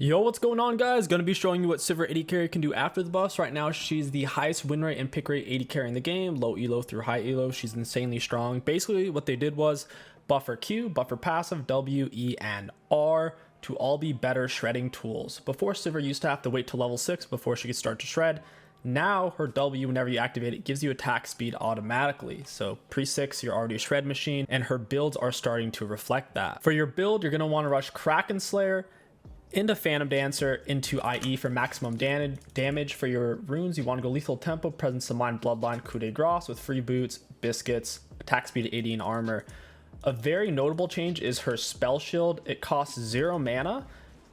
Yo, what's going on, guys? Gonna be showing you what Sivir AD carry can do after the buffs. Right now, she's the highest win rate and pick rate AD carry in the game. Low elo through high elo. She's insanely strong. Basically, what they did was buff her Q, buff her passive, W, E, and R to all be better shredding tools. Before, Sivir used to have to wait till level 6 before she could start to shred. Now, her W, whenever you activate it, gives you attack speed automatically. So pre-6, you're already a shred machine, and her builds are starting to reflect that. For your build, you're going to want to rush Kraken Slayer into Phantom Dancer, into IE for maximum damage. For your runes, you want to go Lethal Tempo, Presence of Mind, Bloodline, Coup de Grace with free boots, biscuits, attack speed 80, and armor. A very notable change is her spell shield. It costs 0 mana.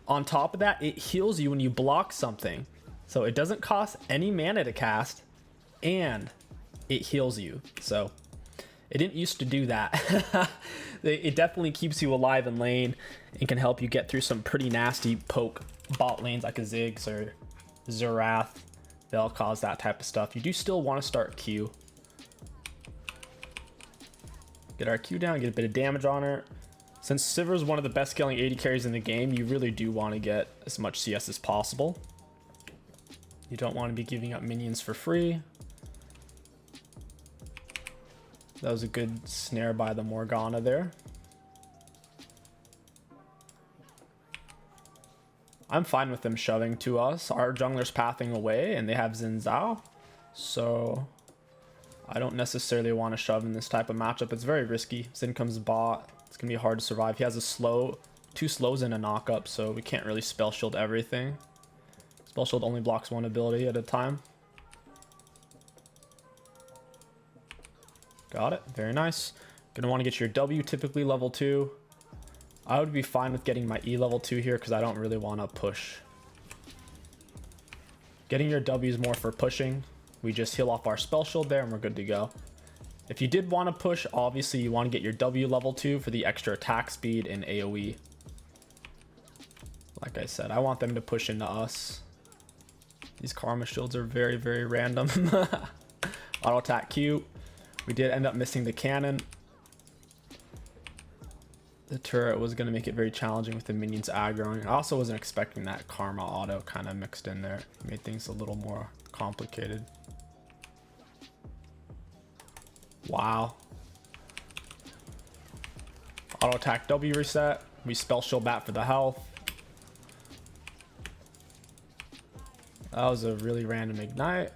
On top of that, it heals you when you block something. So it doesn't cost any mana to cast, and it heals you. So it didn't used to do that. It definitely keeps you alive in lane and can help you get through some pretty nasty poke bot lanes like a Ziggs or Zerath. They'll cause that type of stuff. You do still want to start Q. Get our Q down, get a bit of damage on her. Since Sivir is one of the best scaling AD carries in the game, you really do want to get as much CS as possible. You don't want to be giving up minions for free. That was a good snare by the Morgana there. I'm fine with them shoving to us. Our jungler's pathing away and they have Xin Zhao. So I don't necessarily want to shove in this type of matchup. It's very risky. Xin comes bot. It's going to be hard to survive. He has a slow, 2 slows and a knockup, so we can't really spell shield everything. Spell shield only blocks 1 ability at a time. Got it. Very nice. Gonna want to get your W, typically level 2. I would be fine with getting my E level 2 here because I don't really want to push. Getting your W is more for pushing. We just heal off our spell shield there and we're good to go. If you did want to push, obviously you want to get your W level 2 for the extra attack speed and AoE. Like I said, I want them to push into us. These Karma shields are very, very random. Auto attack Q. We did end up missing the cannon. The turret was going to make it very challenging with the minions aggroing. I also wasn't expecting that Karma auto kind of mixed in there. It made things a little more complicated. Wow. Auto attack W reset. We spell shield back for the health. That was a really random ignite.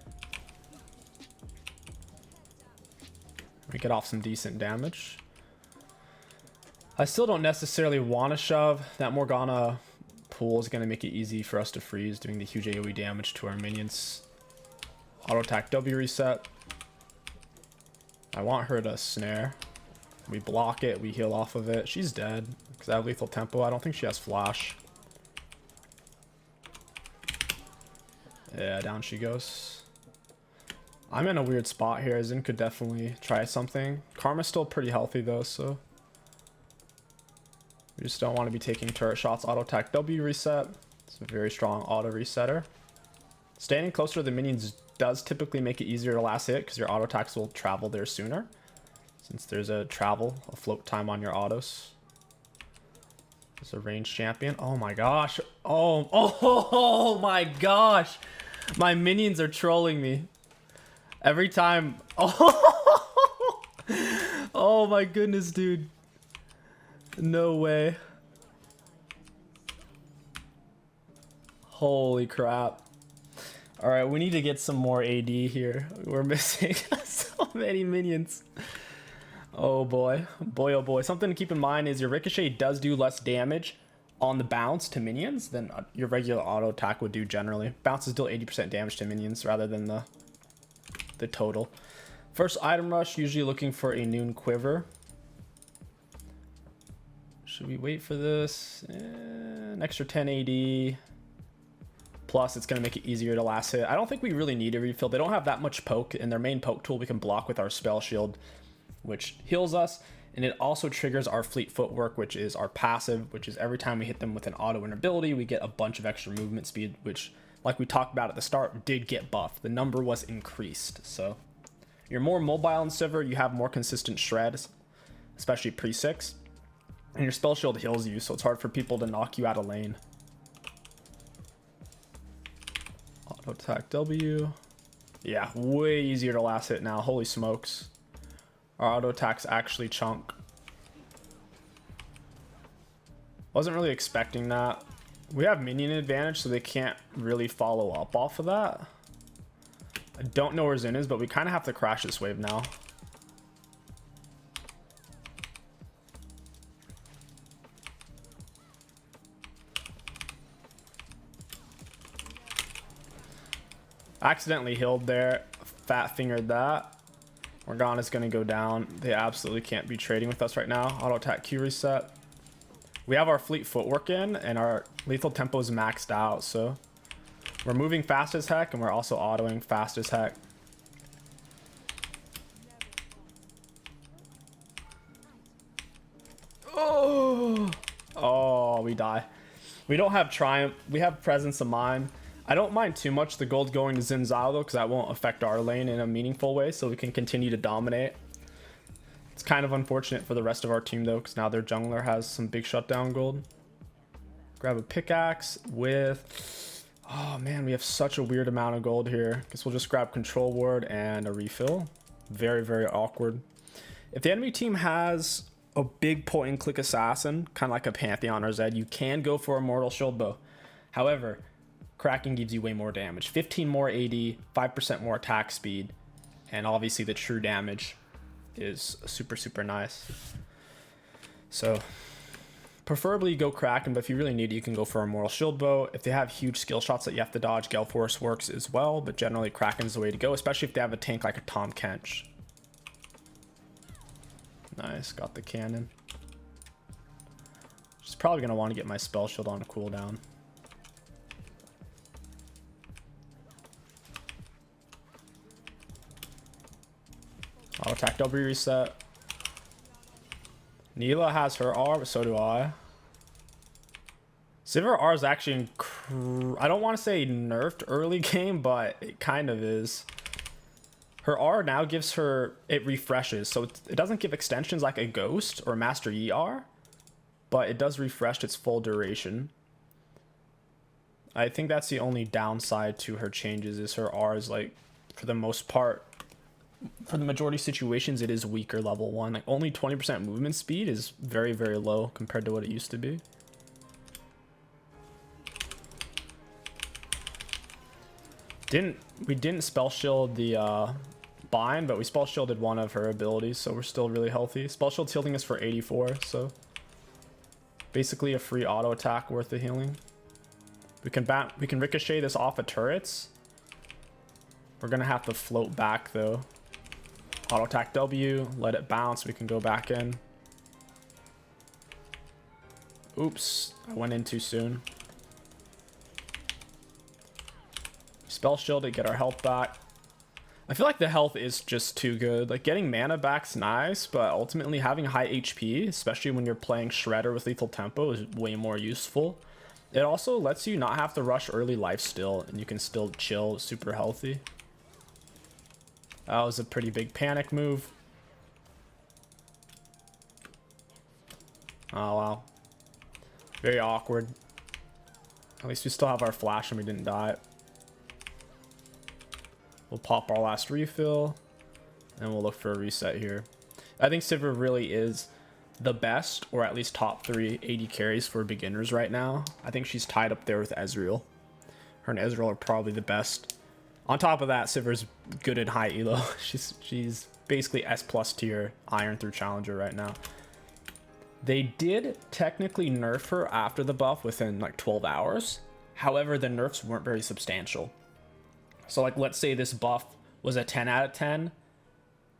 We get off some decent damage. I still don't necessarily want to shove. That Morgana pool is going to make it easy for us to freeze, doing the huge AoE damage to our minions. Auto attack W reset. I want her to snare. We block it, we heal off of it. She's dead because I have lethal tempo. I don't think she has flash. Yeah, down she goes. I'm in a weird spot here. Xin could definitely try something. Karma's still pretty healthy though, so we just don't want to be taking turret shots. Auto attack W reset. It's a very strong auto resetter. Standing closer to the minions does typically make it easier to last hit because your auto attacks will travel there sooner, since there's a float time on your autos. It's a ranged champion. Oh my gosh. Oh my gosh. My minions are trolling me. Every time. Oh my goodness, dude. No way. Holy crap. All right, we need to get some more AD here. We're missing so many minions. Oh boy. Boy, oh boy. Something to keep in mind is your ricochet does do less damage on the bounce to minions than your regular auto attack would do generally. Bounce is still 80% damage to minions rather than the total. First item rush, usually looking for a noon quiver. Should we wait for this? An extra 10 AD. Plus, it's going to make it easier to last hit. I don't think we really need a refill. They don't have that much poke. In their main poke tool, we can block with our spell shield, which heals us. And it also triggers our fleet footwork, which is our passive, which is every time we hit them with an auto ability, we get a bunch of extra movement speed, which, like we talked about at the start, did get buffed. The number was increased. So you're more mobile in Sivir, you have more consistent shreds, especially pre-6. And your spell shield heals you, so it's hard for people to knock you out of lane. Auto attack W. Yeah, way easier to last hit now. Holy smokes. Our auto attacks actually chunk. Wasn't really expecting that. We have minion advantage, so they can't really follow up off of that. I don't know where Xin is, but we kind of have to crash this wave now. Accidentally healed there. Fat fingered that. Morgana's gonna go down. They absolutely can't be trading with us right now. Auto attack Q reset. We have our fleet footwork in, and our lethal tempo is maxed out, so we're moving fast as heck, and we're also autoing fast as heck. Oh, we die. We don't have triumph. We have presence of mind. I don't mind too much the gold going to Xin Zhao though, because that won't affect our lane in a meaningful way, so we can continue to dominate. It's kind of unfortunate for the rest of our team though, because now their jungler has some big shutdown gold. Grab a pickaxe with... Oh man, we have such a weird amount of gold here. Guess we'll just grab control ward and a refill. Very, very awkward. If the enemy team has a big point-and-click assassin, kind of like a Pantheon or Zed, you can go for a Mortal Shield Bow. However, Kraken gives you way more damage. 15 more AD, 5% more attack speed, and obviously the true damage is super, super nice. So preferably you go Kraken, but if you really need it, you can go for a Mortal Shield Bow. If they have huge skill shots that you have to dodge, Gale Force works as well, but generally Kraken's the way to go, especially if they have a tank like a 𝐒𝐿. Nice, got the cannon. Just probably going to want to get my spell shield on a cooldown. I'll attack W reset. Neela has her R, but so do I. Sivir R is actually, I don't want to say nerfed early game, but it kind of is. Her R now gives her, it refreshes. So it doesn't give extensions like a Ghost or Master Yi R, but it does refresh its full duration. I think that's the only downside to her changes, is her R is like, for the most part, for the majority of situations, it is weaker level 1. Like only 20% movement speed is very, very low compared to what it used to be. We didn't spell shield the bind, but we spell shielded one of her abilities, so we're still really healthy. Spell shield healing us for 84, so basically a free auto attack worth the healing. We can ricochet this off of turrets. We're gonna have to float back though. Auto attack W, let it bounce, we can go back in. Oops, I went in too soon. Spell shield to get our health back. I feel like the health is just too good. Like getting mana back's nice, but ultimately having high HP, especially when you're playing Shredder with lethal tempo, is way more useful. It also lets you not have to rush early life still, and you can still chill super healthy. That was a pretty big panic move. Oh wow. Very awkward. At least we still have our flash and we didn't die. We'll pop our last refill and we'll look for a reset here. I think Sivir really is the best, or at least top 3 AD carries for beginners right now. I think she's tied up there with Ezreal. Her and Ezreal are probably the best. On top of that, Sivir's good at high elo. She's basically S+ tier Iron through Challenger right now. They did technically nerf her after the buff within like 12 hours. However, the nerfs weren't very substantial. So like, let's say this buff was a 10 out of 10.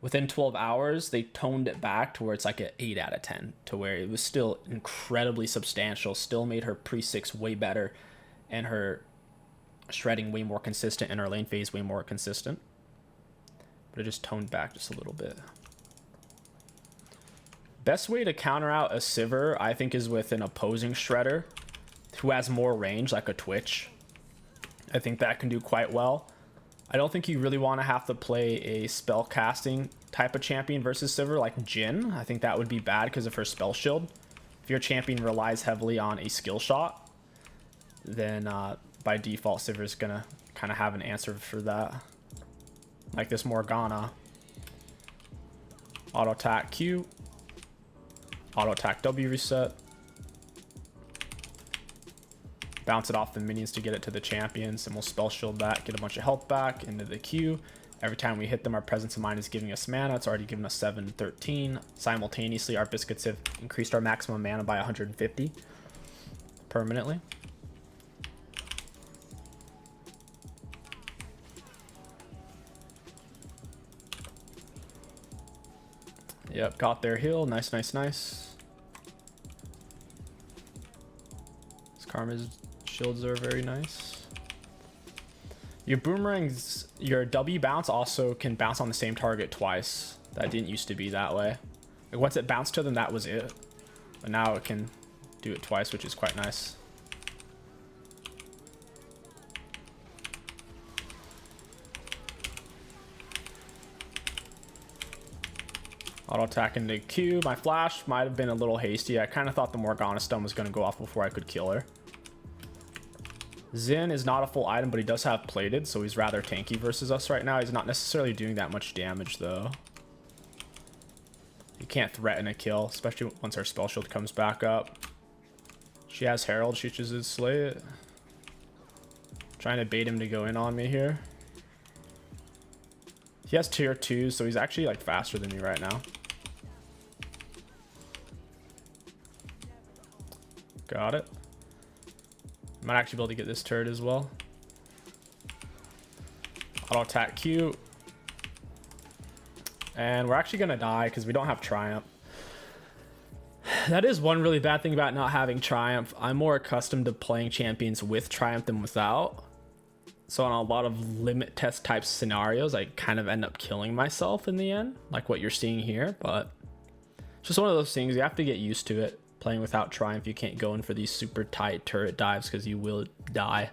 Within 12 hours, they toned it back to where it's like an 8 out of 10, to where it was still incredibly substantial, still made her pre-6 way better, and her shredding way more consistent, and her lane phase way more consistent. But it just toned back just a little bit. Best way to counter out a Sivir, I think, is with an opposing Shredder who has more range, like a Twitch. I think that can do quite well. I don't think you really want to have to play a spell casting type of champion versus Sivir like Jhin. I think that would be bad because of her spell shield. If your champion relies heavily on a skill shot, then by default Sivir is gonna kind kind of have an answer for that. Like this Morgana. Auto attack Q. Auto attack W reset. Bounce it off the minions to get it to the champions, and we'll spell shield that, get a bunch of health back into the Q. Every time we hit them, our presence of mind is giving us mana. It's already given us 713. Simultaneously, our biscuits have increased our maximum mana by 150 permanently. Yep, got their heal. Nice, nice, nice. This Karma's shields are very nice. Your boomerangs, your W bounce also can bounce on the same target twice. That didn't used to be that way. Like once it bounced to them, that was it. But now it can do it twice, which is quite nice. Auto attack into Q. My flash might have been a little hasty. I kind of thought the Morgana stun was going to go off before I could kill her. Xin is not a full item, but he does have plated, so he's rather tanky versus us right now. He's not necessarily doing that much damage, though. You can't threaten a kill, especially once our spell shield comes back up. She has Herald. She chooses slay it. Trying to bait him to go in on me here. He has tier 2, so he's actually like faster than me right now. Got it. Might actually be able to get this turret as well. Auto attack Q. And we're actually gonna die because we don't have Triumph. That is one really bad thing about not having Triumph. I'm more accustomed to playing champions with Triumph than without. So on a lot of limit test type scenarios, I kind of end up killing myself in the end, like what you're seeing here. But it's just one of those things, you have to get used to it. Playing without Triumph, you can't go in for these super tight turret dives because you will die.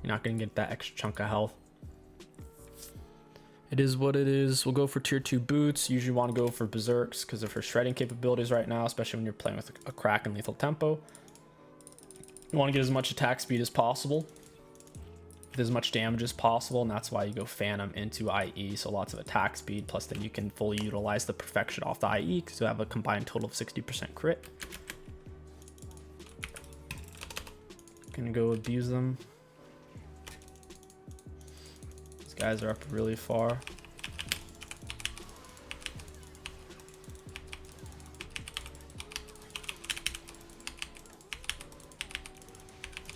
You're not going to get that extra chunk of health. It is what it is. We'll go for tier 2 boots. Usually want to go for berserks because of her shredding capabilities right now, especially when you're playing with a crack and lethal tempo. You want to get as much attack speed as possible, with as much damage as possible, and that's why you go Phantom into IE, so lots of attack speed, plus then you can fully utilize the perfection off the IE because you have a combined total of 60% crit. Gonna go abuse them. These guys are up really far.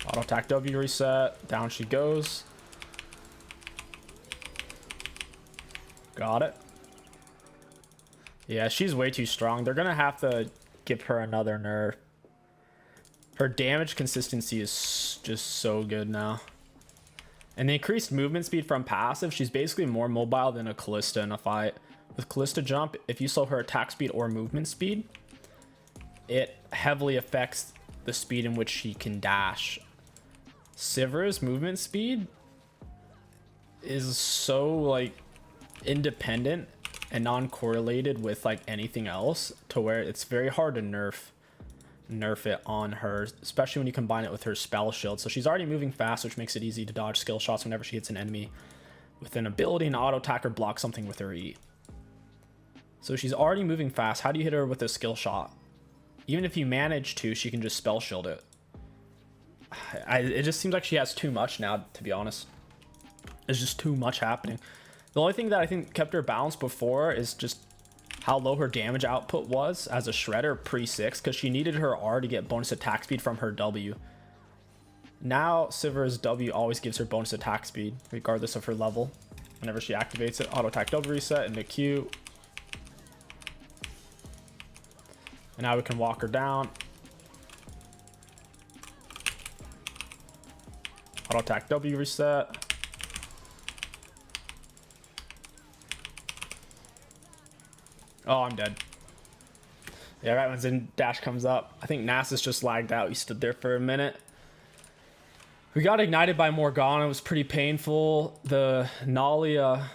Auto attack W reset. Down she goes. Got it. Yeah, she's way too strong. They're gonna have to give her another nerf. Her damage consistency is just so good now. And the increased movement speed from passive, she's basically more mobile than a Callista in a fight. With Callista jump, if you slow her attack speed or movement speed, it heavily affects the speed in which she can dash. Sivir's movement speed is so like independent and non-correlated with like anything else to where it's very hard to nerf it on her, especially when you combine it with her spell shield. So she's already moving fast, which makes it easy to dodge skill shots whenever she hits an enemy with an ability and auto attack or block something with her E. So she's already moving fast. How do you hit her with a skill shot? Even if you manage to, she can just spell shield it. It just seems like she has too much now, to be honest. There's just too much happening. The only thing that I think kept her balanced before is just how low her damage output was as a shredder pre-6, because she needed her R to get bonus attack speed from her W. Now Sivir's W always gives her bonus attack speed regardless of her level. Whenever she activates it, auto attack W reset into Q. And now we can walk her down. Auto attack W reset. Oh, I'm dead. Yeah, right when Zen dash comes up. I think Nasus just lagged out. He stood there for a minute. We got ignited by Morgana. It was pretty painful. The Nalia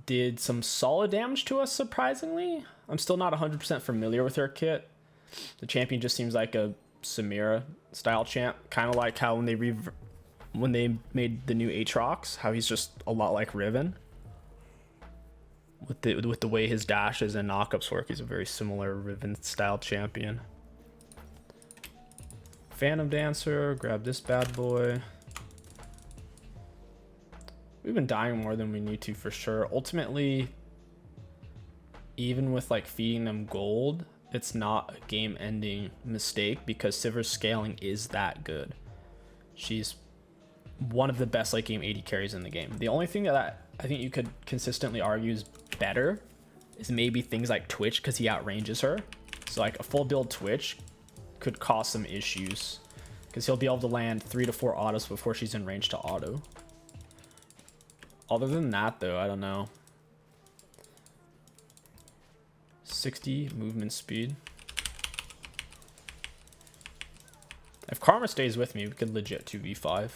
did some solid damage to us, surprisingly. I'm still not 100% familiar with her kit. The champion just seems like a Samira style champ. Kind of like how when they when they made the new 𝐒𝐻𝐂𝐈𝐀𝐋𝐒, how he's just a lot like Riven. With the way his dashes and knockups work, he's a very similar Riven style champion. Phantom Dancer, grab this bad boy. We've been dying more than we need to for sure. Ultimately, even with like feeding them gold, it's not a game-ending mistake because Sivir's scaling is that good. She's one of the best late game AD carries in the game. The only thing that I think you could consistently argue is better is maybe things like Twitch, because he outranges her. So like a full build Twitch could cause some issues because he'll be able to land 3 to 4 autos before she's in range to auto. Other than that though, I don't know. 60 movement speed. If Karma stays with me, we could legit 2v5.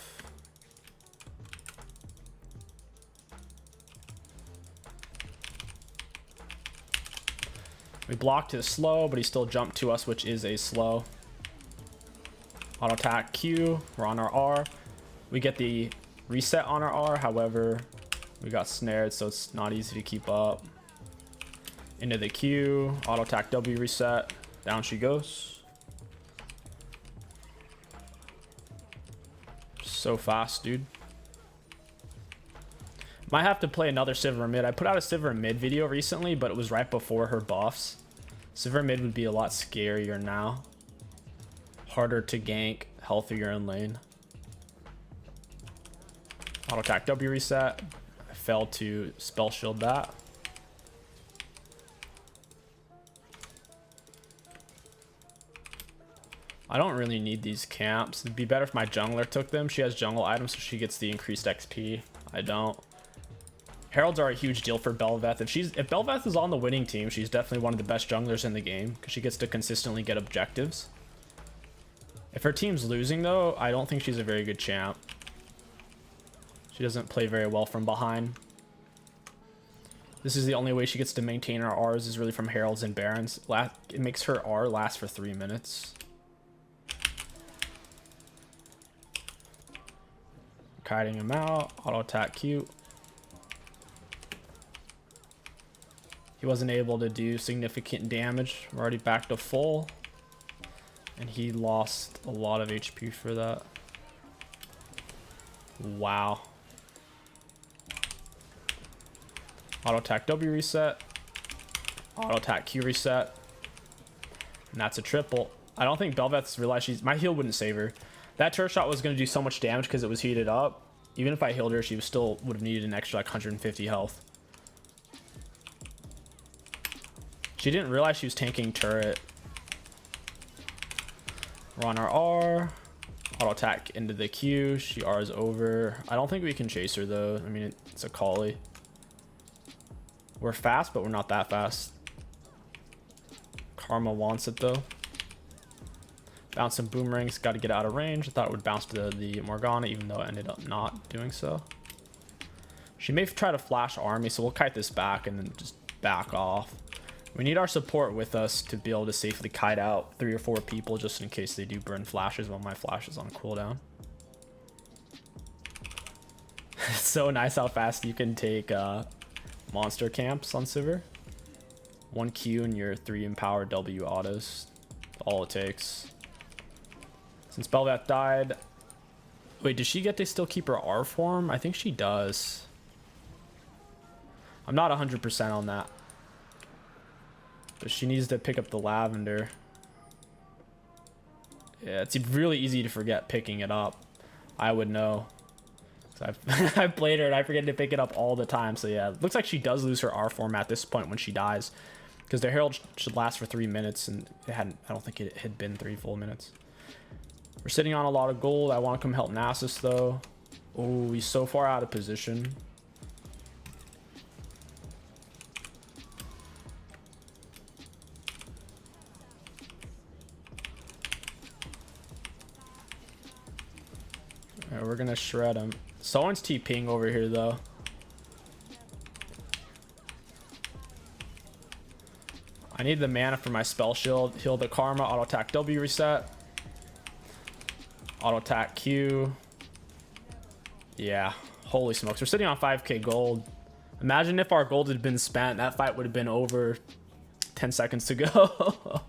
We blocked his slow, but he still jumped to us, which is a slow. Auto attack Q. We're on our R. We get the reset on our R. However, we got snared, so it's not easy to keep up. Into the Q. Auto attack W reset. Down she goes. So fast, dude. Might have to play another Sivir mid. I put out a Sivir mid video recently, but it was right before her buffs. Sivir mid would be a lot scarier now. Harder to gank, healthier in lane. Auto attack W reset. I failed to spell shield that. I don't really need these camps. It'd be better if my jungler took them. She has jungle items, so she gets the increased XP. I don't. Heralds are a huge deal for Bel'Veth. If Bel'Veth is on the winning team, she's definitely one of the best junglers in the game because she gets to consistently get objectives. If her team's losing though, I don't think she's a very good champ. She doesn't play very well from behind. This is the only way she gets to maintain her Rs is really from Heralds and Barons. It makes her R last for 3 minutes. Kiting him out. Auto attack Q. He wasn't able to do significant damage. We're already back to full. And he lost a lot of HP for that. Wow. Auto attack W reset. Auto attack Q reset. And that's a triple. I don't think Bel'Veth's realized my heal wouldn't save her. That turret shot was going to do so much damage because it was heated up. Even if I healed her, she still would have needed an extra like 150 health. She didn't realize she was tanking turret. We're on our R. Auto attack into the Q. She R's over. I don't think we can chase her though. I mean, it's a 𝐒𝐂𝐈. We're fast, but we're not that fast. Karma wants it though. Bounce some boomerangs. Got to get out of range. I thought it would bounce to the Morgana, even though it ended up not doing so. She may try to flash army, so we'll kite this back and then just back off. We need our support with us to be able to safely kite out 3 or 4 people just in case they do burn flashes while my flash is on cooldown. It's so nice how fast you can take monster camps on Sivir. 1 Q and your 3 empowered W autos. All it takes. Since Bel'Veth died... Wait, does she get to still keep her R form? I think she does. I'm not 100% on that. But she needs to pick up the lavender. Yeah, it's really easy to forget picking it up. I would know. I've played her and I forget to pick it up all the time. So yeah, looks like she does lose her R form at this point when she dies. Because the Herald should last for 3 minutes and it hadn't, I don't think it had been 3 full minutes. We're sitting on a lot of gold. I want to come help Nasus though. Oh, he's so far out of position. Alright, we're gonna shred him. Someone's TPing over here though. I need the mana for my spell shield. Heal the Karma. Auto attack W reset. Auto attack Q. Yeah, holy smokes. We're sitting on 5k gold. Imagine if our gold had been spent. That fight would have been over 10 seconds to go.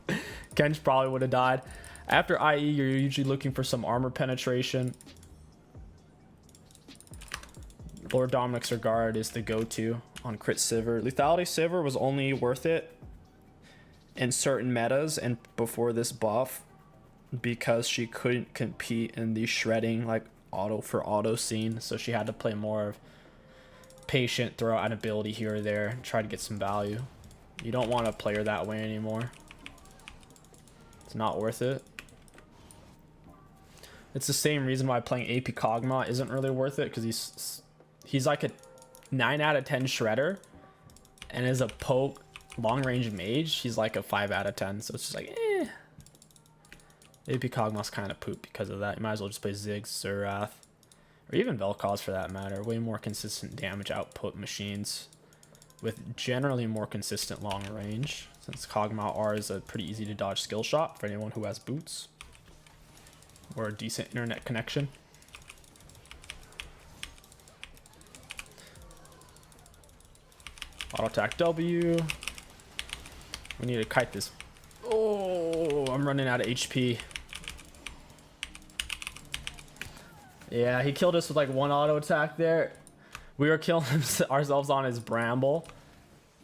Kench probably would have died. After IE, you're usually looking for some armor penetration. Lord Dominic's Regard is the go-to on crit Sivir. Lethality Sivir was only worth it in certain metas and before this buff because she couldn't compete in the shredding like auto for auto scene, so she had to play more of patient, throw out an ability here or there and try to get some value. You don't want to play her that way anymore. It's not worth it. It's the same reason why playing 𝐒𝐿𝐃𝐋𝐒 isn't really worth it, because he's like a 9 out of 10 shredder, and as a poke long range mage he's like a 5 out of 10, so it's just like 𝐒𝐿𝐃𝐋𝐒's kind of poop because of that. You might as well just play Ziggs, Zerath, or even 𝐿𝐼 for that matter. Way more consistent damage output machines with generally more consistent long range, since 𝐒𝐿𝐼 R is a pretty easy to dodge skill shot for anyone who has boots or a decent internet connection. Auto attack W. We need to kite this. Oh, I'm running out of HP. Yeah, he killed us with like one auto attack there. We were killing ourselves on his Bramble.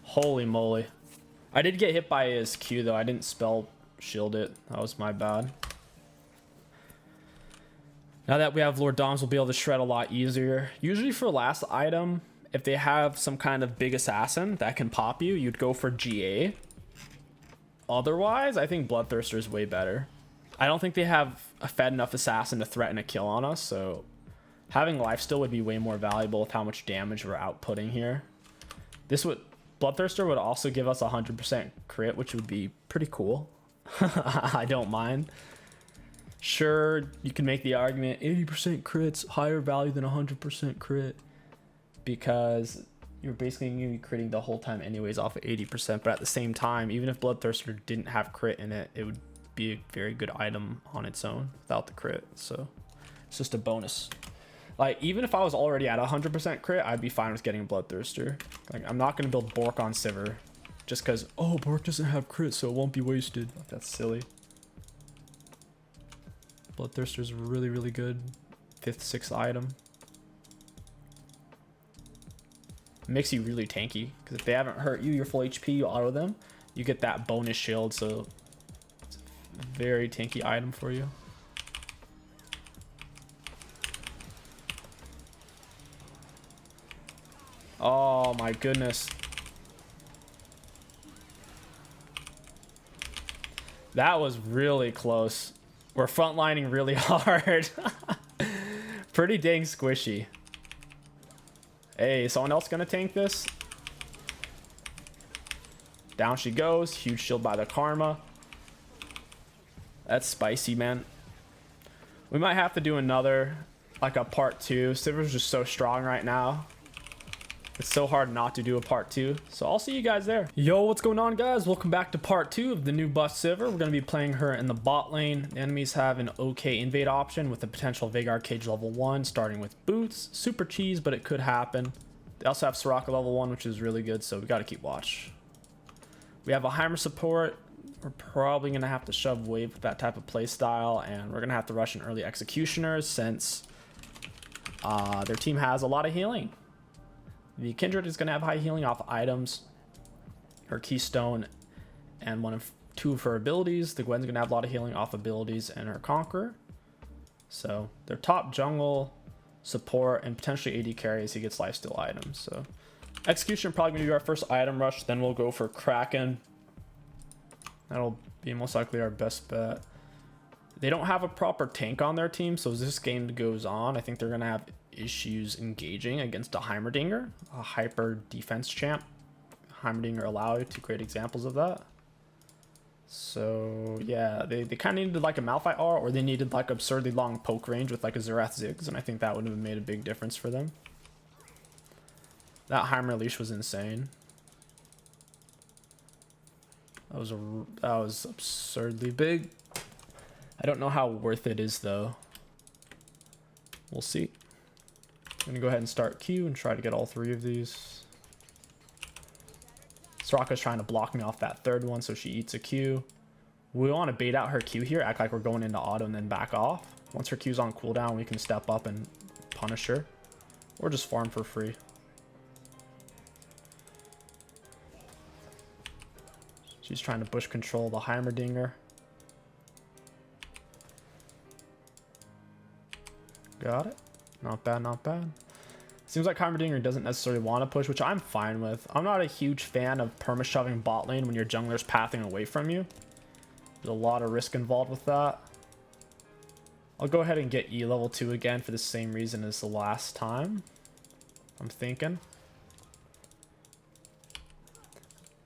Holy moly. I did get hit by his Q though. I didn't spell shield it. That was my bad. Now that we have Lord Doms, we'll be able to shred a lot easier. Usually for last item, if they have some kind of big assassin that can pop you, you'd go for GA. Otherwise, I think Bloodthirster is way better. I don't think they have a fed enough assassin to threaten a kill on us, so having lifesteal would be way more valuable with how much damage we're outputting here. Bloodthirster would also give us 100% crit, which would be pretty cool. I don't mind. Sure, you can make the argument 80% crit's higher value than 100% crit, because you're basically going to be critting the whole time anyways off of 80%. But at the same time, even if Bloodthirster didn't have crit in it, it would be a very good item on its own without the crit. So it's just a bonus. Like, even if I was already at 100% crit, I'd be fine with getting Bloodthirster. Like, I'm not going to build Bork on Sivir just because, oh, Bork doesn't have crit, so it won't be wasted. Like, that's silly. Bloodthirster's really, really good 5th, 6th item. Makes you really tanky, because if they haven't hurt you, you're full HP, you auto them, you get that bonus shield, so it's a very tanky item for you. Oh my goodness. That was really close. We're frontlining really hard. Pretty dang squishy. Hey, someone else gonna tank this? Down she goes. Huge shield by the Karma. That's spicy, man. We might have to do another, like a part 2. Sivir's just so strong right now. It's so hard not to do a part 2. So I'll see you guys there. Yo, what's going on, guys? Welcome back to part 2 of the new buff Sivir. We're going to be playing her in the bot lane. The enemies have an okay invade option with a potential Veigar Cage level 1, starting with boots. Super cheese, but it could happen. They also have Soraka level 1, which is really good, so we got to keep watch. We have a Heimer support. We're probably going to have to shove wave with that type of play style, and we're going to have to rush an early Executioners since their team has a lot of healing. The Kindred is going to have high healing off items, her Keystone, and two of her abilities. The Gwen's going to have a lot of healing off abilities and her Conqueror. So their top jungle, support, and potentially AD carry as he gets lifesteal items. So Execution probably going to be our first item rush. Then we'll go for Kraken. That'll be most likely our best bet. They don't have a proper tank on their team, so as this game goes on, I think they're going to have issues engaging against a Heimerdinger, a hyper defense champ. Heimerdinger allow two great examples of that. So yeah, they kind of needed like a Malphite R, or they needed like absurdly long poke range with like a Zerath Ziggs, and I think that would have made a big difference for them. That Heimer leash was insane. That was absurdly big. I don't know how worth it is though. We'll see. Gonna go ahead and start Q and try to get all 3 of these. Soraka's trying to block me off that 3rd one, so she eats a Q. We want to bait out her Q here, act like we're going into auto and then back off. Once her Q's on cooldown, we can step up and punish her. Or just farm for free. She's trying to bush control the Heimerdinger. Got it. Not bad, not bad. Seems like Heimerdinger doesn't necessarily want to push, which I'm fine with. I'm not a huge fan of perma-shoving bot lane when your jungler's pathing away from you. There's a lot of risk involved with that. I'll go ahead and get E level 2 again for the same reason as the last time. I'm thinking.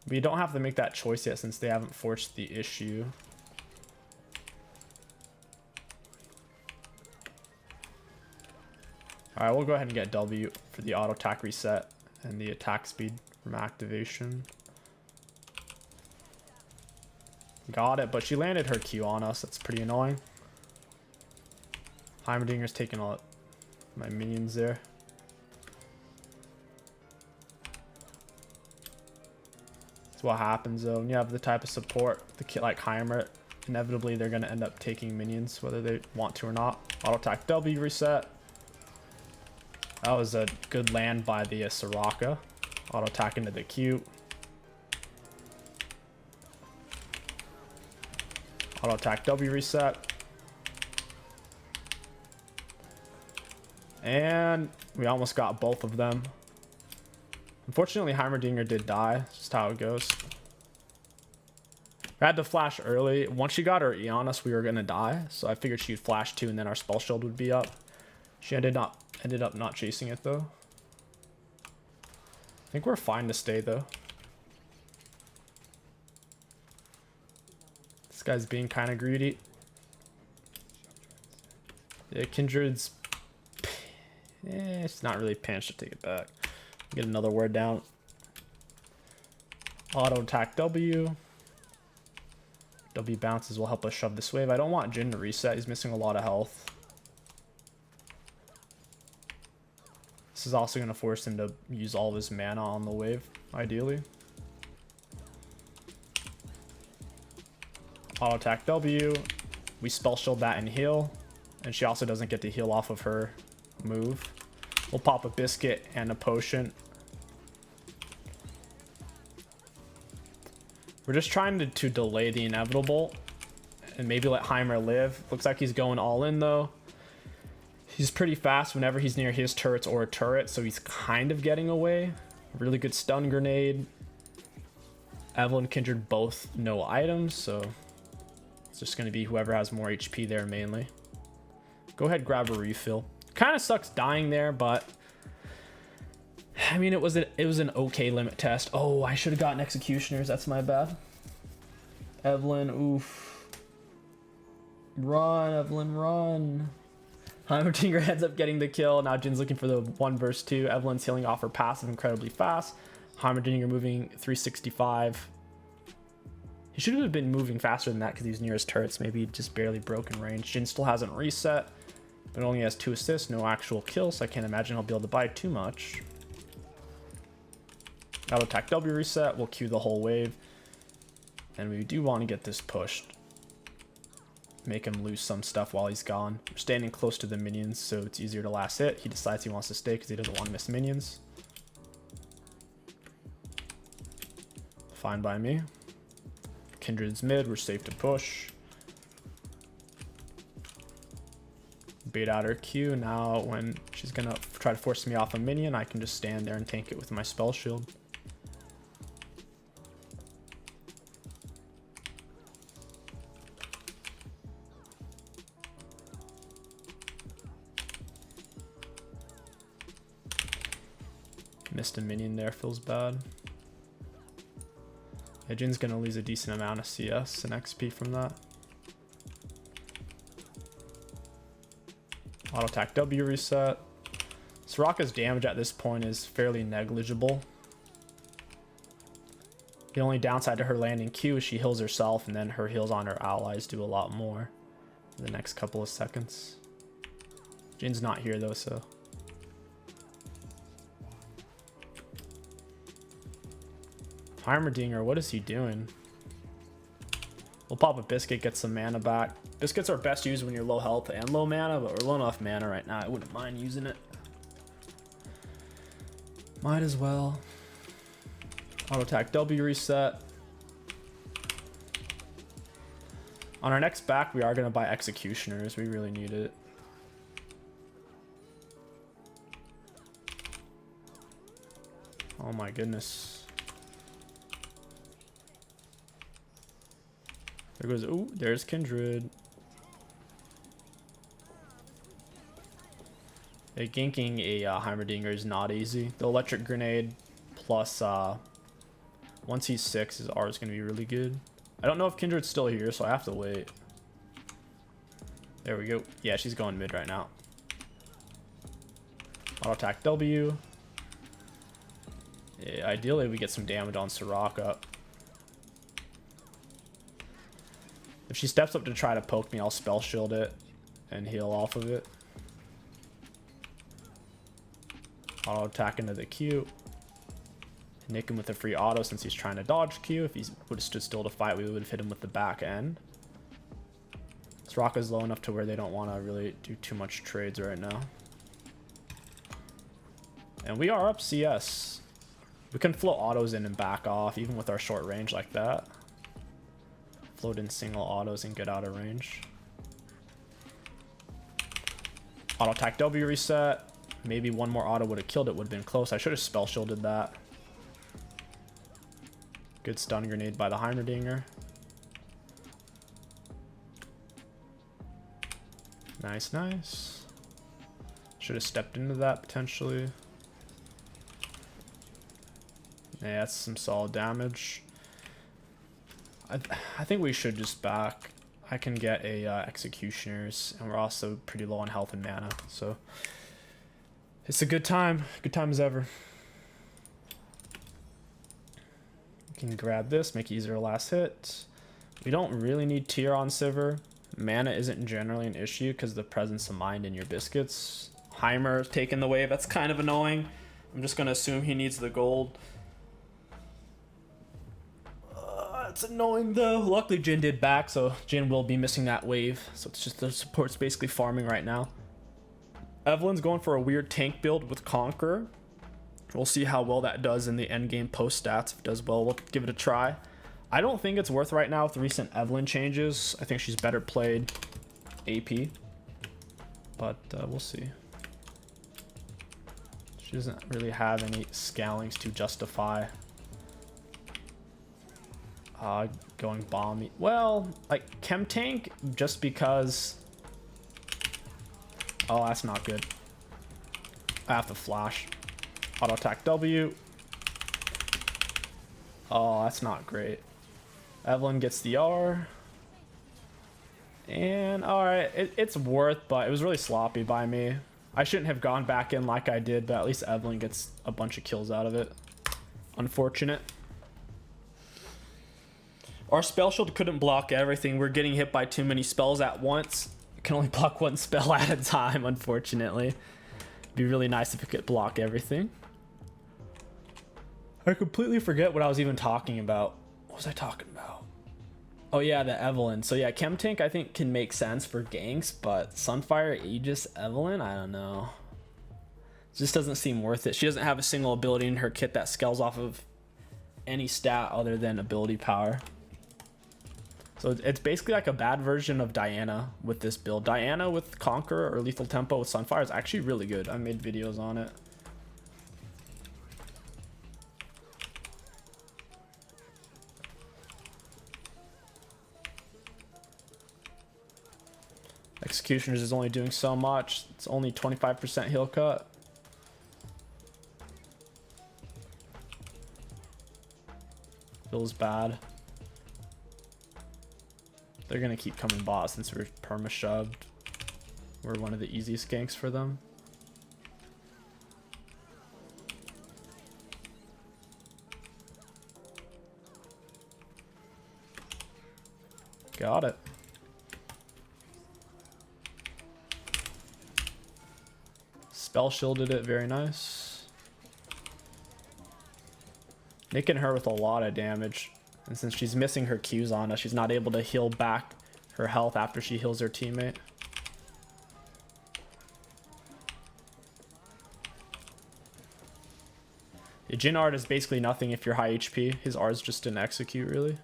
But you don't have to make that choice yet since they haven't forced the issue. Alright, we'll go ahead and get W for the auto attack reset and the attack speed from activation. Got it, but she landed her Q on us. That's pretty annoying. Heimerdinger's taking all my minions there. That's what happens though. When you have the type of support, the kit like Heimer, inevitably they're going to end up taking minions whether they want to or not. Auto attack W reset. That was a good land by the Soraka. Auto attack into the Q. Auto attack W reset. And we almost got both of them. Unfortunately, Heimerdinger did die. That's just how it goes. I had to flash early. Once she got her E on us, we were going to die. So I figured she'd flash too, and then our spell shield would be up. She ended up not chasing it, though. I think we're fine to stay, though. This guy's being kind of greedy. Yeah, Kindred's... it's not really pinched to take it back. Get another word down. Auto attack W. W bounces will help us shove this wave. I don't want Jhin to reset. He's missing a lot of health. This is also going to force him to use all of his mana on the wave, ideally. Auto attack W. We spell shield that and heal. And she also doesn't get to heal off of her move. We'll pop a biscuit and a potion. We're just trying to delay the inevitable and maybe let Heimer live. Looks like he's going all in though. He's pretty fast whenever he's near his turrets or a turret, so he's kind of getting away. Really good stun grenade. Evelyn and Kindred both no items, so it's just going to be whoever has more HP there mainly. Go ahead, grab a refill. Kind of sucks dying there, but I mean it was an okay limit test. Oh, I should have gotten executioners. That's my bad. Evelyn, oof. Run, Evelyn, run. Heimerdinger ends up getting the kill. Now Jin's looking for the 1 versus 2. Evelyn's healing off her passive incredibly fast. Heimerdinger moving 365. He should have been moving faster than that because he was near his turrets. Maybe just barely broken range. Jhin still hasn't reset, but only has 2 assists, no actual kills, so I can't imagine he'll be able to buy too much. Auto attack W reset. We'll queue the whole wave. And we do want to get this pushed. Make him lose some stuff while he's gone. We're standing close to the minions, so it's easier to last hit. He decides he wants to stay because he doesn't want to miss minions. Fine by me. Kindred's mid, we're safe to push. Bait out her Q. Now when she's gonna try to force me off a minion, I can just stand there and tank it with my spell shield. Missed a minion there, feels bad. Yeah, Jin's gonna lose a decent amount of CS and XP from that. Auto attack W reset. Soraka's damage at this point is fairly negligible. The only downside to her landing Q is she heals herself, and then her heals on her allies do a lot more in the next couple of seconds. Jin's not here though, so Heimerdinger, what is he doing? We'll pop a Biscuit, get some mana back. Biscuits are best used when you're low health and low mana, but we're low enough mana right now. I wouldn't mind using it. Might as well. Auto attack W reset. On our next back, we are going to buy Executioners. We really need it. Oh my goodness. There goes, ooh, there's Kindred. Ganking a Heimerdinger is not easy. The Electric Grenade plus, once he's 6, his R is going to be really good. I don't know if Kindred's still here, so I have to wait. There we go. Yeah, she's going mid right now. Auto attack W. Yeah, ideally, we get some damage on Soraka. If she steps up to try to poke me, I'll spell shield it and heal off of it. Auto attack into the Q. Nick him with a free auto since he's trying to dodge Q. If he would have stood still to fight, we would have hit him with the back end. Soraka's low enough to where they don't want to really do too much trades right now. And we are up CS. We can float autos in and back off, even with our short range like that. Float in single autos and get out of range. Auto attack W reset. Maybe one more auto would have killed it, would have been close. I should have spell shielded that. Good stun grenade by the Heimerdinger. Nice, nice. Should have stepped into that potentially. Yeah, that's some solid damage. I think we should just back. I can get a Executioners, and we're also pretty low on health and mana, so it's a good time. Good time as ever. Can grab this, make it easier last hit. We don't really need tier on Sivir. Mana isn't generally an issue because of the presence of mind in your biscuits. Heimer taking the wave, that's kind of annoying. I'm just gonna assume he needs the gold. It's annoying though. Luckily Jhin did back, so Jhin will be missing that wave. So it's just the support's basically farming right now. Evelyn's going for a weird tank build with Conqueror. We'll see how well that does in the endgame post stats. If it does well, we'll give it a try. I don't think it's worth right now with the recent Evelyn changes. I think she's better played AP. But we'll see. She doesn't really have any scalings to justify going bomb. Well, like Chem Tank, just because... Oh, that's not good. I have to flash. Auto attack W. Oh, that's not great. Evelyn gets the R. And alright, it's worth, but it was really sloppy by me. I shouldn't have gone back in like I did, but at least Evelyn gets a bunch of kills out of it. Unfortunate. Our spell shield couldn't block everything. We're getting hit by too many spells at once. It can only block one spell at a time, unfortunately. It'd be really nice if it could block everything. I completely forget what I was even talking about. What was I talking about? Oh yeah, the Evelyn. So yeah, Chem Tank I think can make sense for ganks, but Sunfire, Aegis, Evelyn, I don't know. It just doesn't seem worth it. She doesn't have a single ability in her kit that scales off of any stat other than ability power. So it's basically like a bad version of Diana with this build. Diana with Conqueror or Lethal Tempo with Sunfire is actually really good. I made videos on it. Executioners is only doing so much. It's only 25% heal cut. Feels bad. They're gonna keep coming bot since we're perma shoved. We're one of the easiest ganks for them. Got it. Spell shielded it, very nice. making her with a lot of damage. And since she's missing her Qs on us, she's not able to heal back her health after she heals her teammate. The Jhin art is basically nothing if you're high HP. His art is just an execute, really.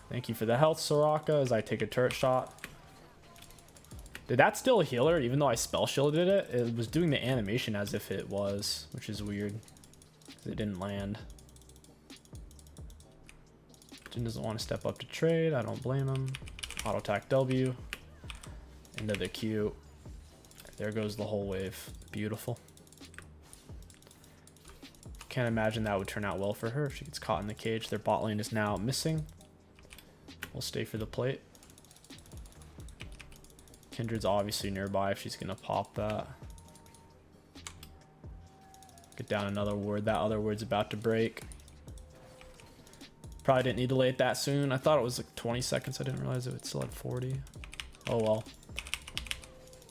Thank you for the health, Soraka, as I take a turret shot. Did that still heal her, even though I spell shielded it? It was doing the animation as if it was, which is weird. It didn't land. Jhin doesn't want to step up to trade. I don't blame him. Auto attack W. Into the Q. There goes the whole wave. Beautiful. Can't imagine that would turn out well for her if she gets caught in the cage. Their bot lane is now missing. We'll stay for the plate. Kindred's obviously nearby if she's gonna pop that. Get down another ward. That other ward's about to break. Probably didn't need to lay it that soon. I thought it was like 20 seconds. I didn't realize it still had 40. Oh well.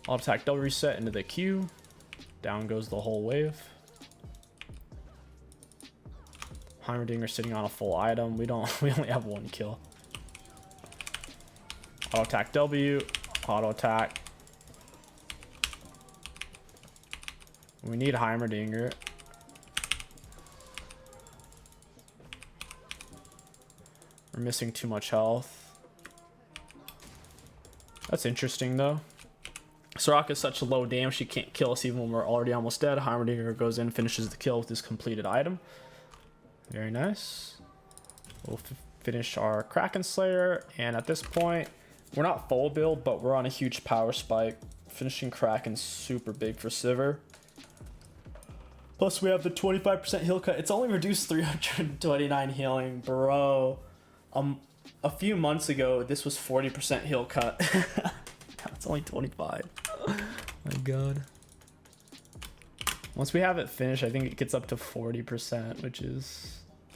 I'll attack double reset into the Q. Down goes the whole wave. Heimerdinger sitting on a full item. We only have one kill. Auto attack W. Auto attack. We need Heimerdinger. We're missing too much health. That's interesting though. Soraka is such low damage she can't kill us even when we're already almost dead. Heimerdinger goes in, finishes the kill with his completed item. Very nice. We'll finish our Kraken Slayer, and at this point, we're not full build, but we're on a huge power spike. Finishing Kraken's super big for Sivir. Plus, we have the 25% heal cut. It's only reduced 329 healing, bro. A few months ago, this was 40% heal cut. It's only 25. My God. Once we have it finished, I think it gets up to 40%, which is...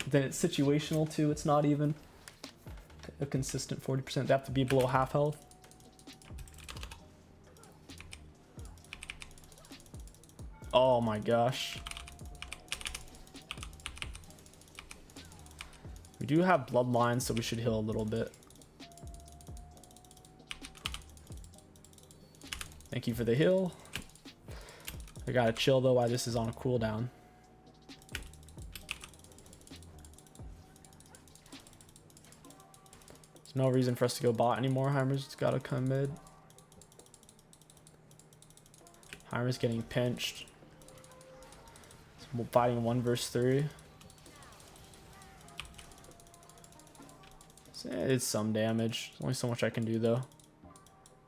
Then it's situational too. It's not even a consistent 40%. They have to be below half health. Oh my gosh. We do have bloodlines, so we should heal a little bit. Thank you for the heal. I gotta chill though while this is on a cooldown. There's no reason for us to go bot anymore. Heimer's just gotta come mid. Heimer's getting pinched. So fighting 1 versus 3. It's some damage. There's only so much I can do though.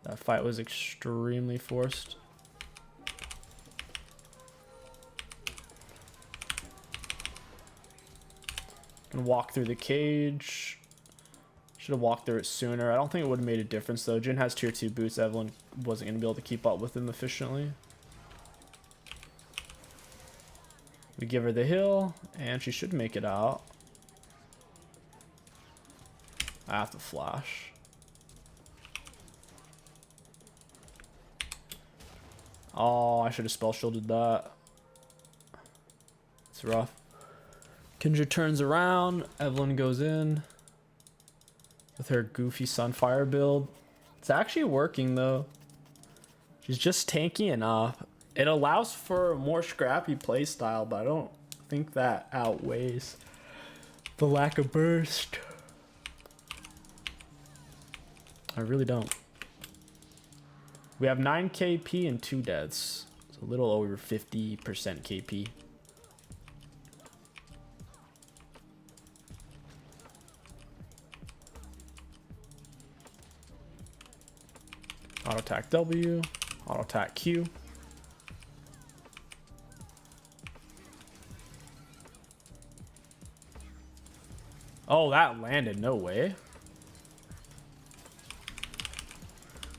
That fight was extremely forced. Can walk through the cage. Should have walked through it sooner. I don't think it would have made a difference though. Jhin has tier 2 boots. Evelyn wasn't going to be able to keep up with him efficiently. We give her the heal, and she should make it out. I have to flash. Oh, I should have spell shielded that. It's rough. Kindred turns around. Evelyn goes in with her goofy Sunfire build. It's actually working though. She's just tanky enough. It allows for a more scrappy playstyle, but I don't think that outweighs the lack of burst. I really don't. We have 9 KP and 2 deaths. It's a little over 50% KP. Auto attack W, auto attack Q. Oh, that landed, no way.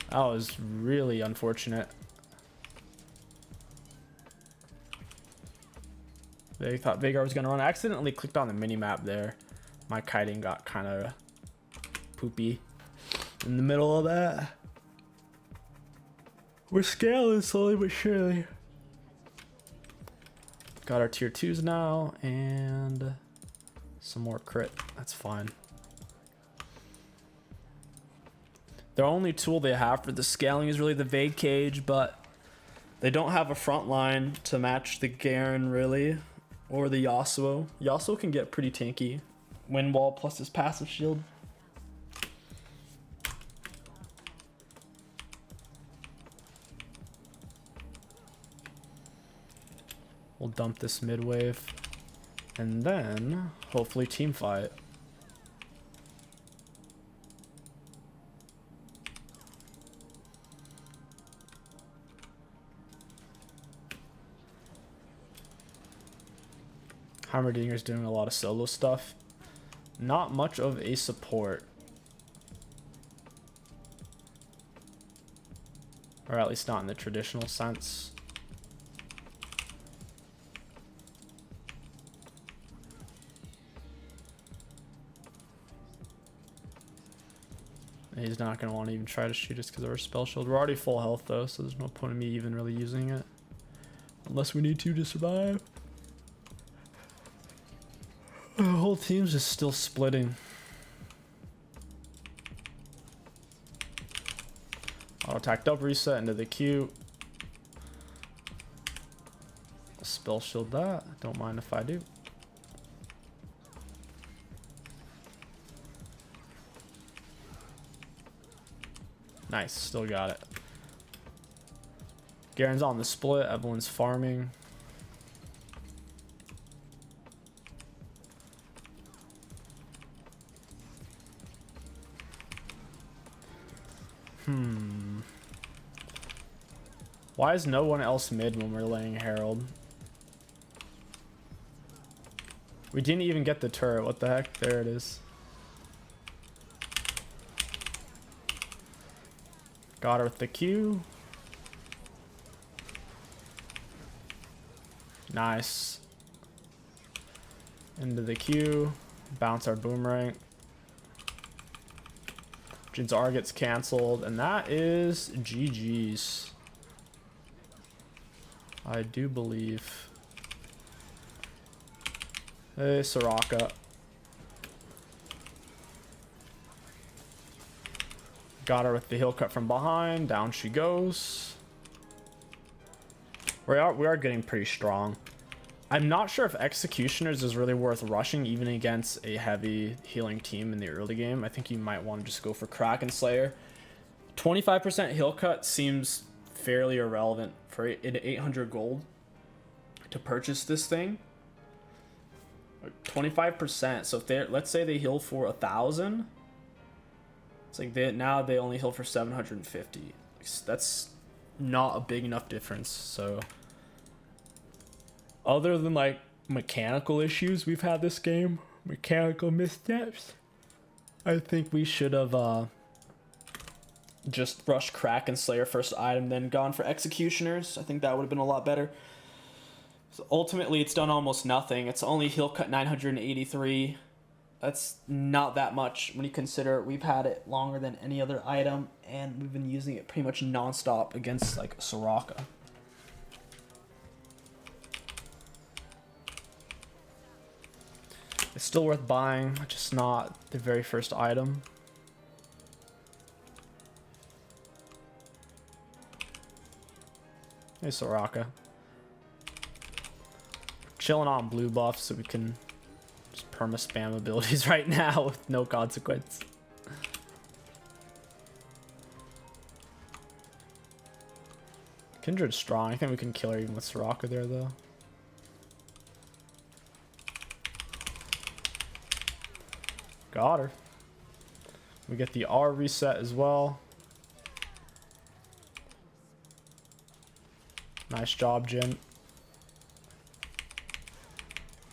That was really unfortunate. They thought Veigar was gonna run. I accidentally clicked on the mini-map there. My kiting got kind of poopy in the middle of that. We're scaling slowly but surely. Got our tier 2s now, and some more crit. That's fine. The only tool they have for the scaling is really the Vague Cage, but they don't have a front line to match the Garen, really, or the Yasuo. Yasuo can get pretty tanky. Wind Wall plus his passive shield. We'll dump this mid wave, and then hopefully team fight. Heimerdinger's doing a lot of solo stuff. Not much of a support. Or at least not in the traditional sense. He's not going to want to even try to shoot us because of our spell shield. We're already full health though, so there's no point in me even really using it. Unless we need to survive. The whole team's just still splitting. Auto attack up reset into the Q. Spell shield that. Don't mind if I do. Nice, still got it. Garen's on the split, Evelyn's farming. Why is no one else mid when we're laying Herald? We didn't even get the turret, what the heck? There it is. Got her with the Q. Nice. Into the Q. Bounce our boomerang. Jin's R gets cancelled, and that is GG's. I do believe. Hey, Soraka. Got her with the heel cut from behind. Down she goes. We are getting pretty strong. I'm not sure if Executioners is really worth rushing even against a heavy healing team in the early game. I think you might want to just go for Kraken Slayer. 25% heal cut seems fairly irrelevant for 800 gold to purchase this thing. 25%. So if they, let's say they heal for 1,000, it's like now they only heal for 750. That's not a big enough difference. So other than like mechanical issues we've had this game, mechanical missteps, I think we should have just rushed Kraken Slayer first item, then gone for Executioners. I think that would have been a lot better. So ultimately, it's done almost nothing. It's only heal cut 983. That's not that much when you consider we've had it longer than any other item, and we've been using it pretty much non-stop against like Soraka. It's still worth buying, just not the very first item. Hey, Soraka. Chilling on blue buff so we can just perma-spam abilities right now with no consequence. Kindred's strong. I think we can kill her even with Soraka there, though. Got her. We get the R reset as well. Nice job, Jin.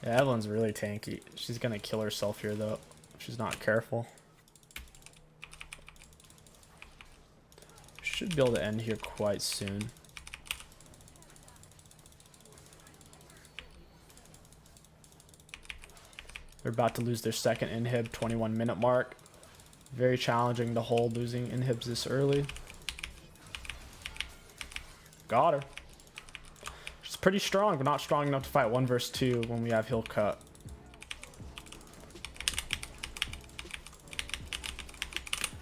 Yeah, Evelyn's really tanky. She's gonna kill herself here, though, if she's not careful. Should be able to end here quite soon. They're about to lose their second inhib, 21-minute mark. Very challenging to hold losing inhibs this early. Got her. She's pretty strong, but not strong enough to fight 1 versus 2 when we have 𝐒𝐂𝐂𝐋𝐒.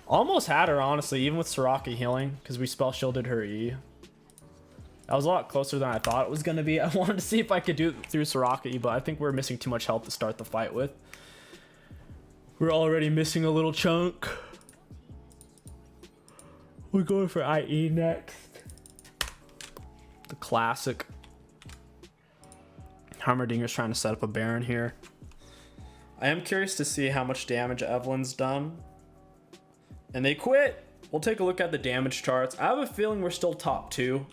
Almost had her, honestly, even with Soraka healing, because we spell shielded her E. That was a lot closer than I thought it was going to be. I wanted to see if I could do it through Soraka E, but I think we're missing too much health to start the fight with. We're already missing a little chunk. We're going for IE next. The classic. Hammerdinger's trying to set up a Baron here. I am curious to see how much damage Evelyn's done. And they quit. We'll take a look at the damage charts. I have a feeling we're still top 2.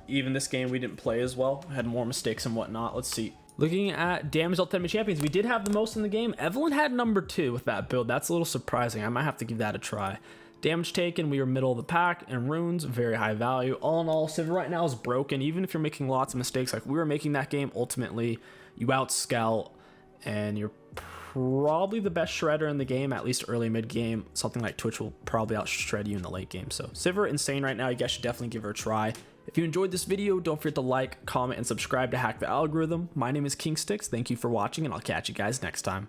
Even this game we didn't play as well. Had more mistakes and whatnot. Let's see. Looking at damage ultimate champions, we did have the most in the game. Evelyn had number 2 with that build. That's a little surprising. I might have to give that a try. Damage taken, we were middle of the pack, and runes, very high value. All in all, Sivir right now is broken. Even if you're making lots of mistakes like we were making that game, ultimately you out scout and you're probably the best shredder in the game, at least early mid game. Something like Twitch will probably out shred you in the late game. So Sivir, insane right now. You guys should definitely give her a try. If you enjoyed this video, don't forget to like, comment, and subscribe to hack the algorithm. My name is 𝐒𝐂𝐋𝐒. Thank you for watching, and I'll catch you guys next time.